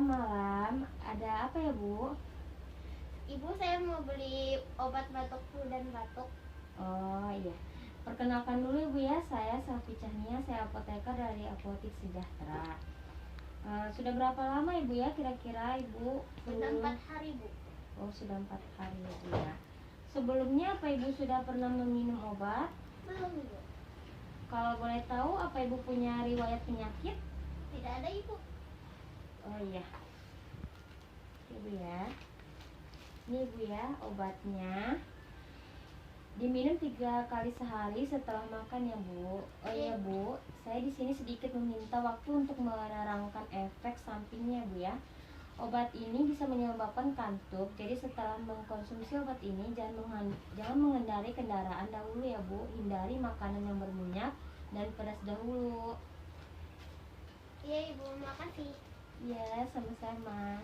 malam. Ada apa ya, Bu? Ibu, saya mau beli obat batuk flu dan batuk. Oh iya. Perkenalkan dulu Ibu ya, saya Safi Cahnia, saya apoteker dari Apotik Sejahtera. Sudah berapa lama Ibu ya kira-kira Ibu? Sudah 4 hari, Bu. Oh, sudah 4 hari Ibu ya. Sebelumnya apa Ibu sudah pernah meminum obat? Belum, Ibu. Kalau boleh tahu apa Ibu punya riwayat penyakit? Tidak ada, Ibu. Oh iya. Ibu ya. Ini Ibu ya obatnya. Diminum 3 kali sehari setelah makan ya Bu. Oh iya Bu, saya di sini sedikit meminta waktu untuk menerangkan efek sampingnya Bu ya. Obat ini bisa menyebabkan kantuk. Jadi setelah mengkonsumsi obat ini jangan mengendarai kendaraan dahulu ya Bu. Hindari makanan yang berminyak dan pedas dahulu. Iya, Ibu. Makasih. Iya, sama-sama.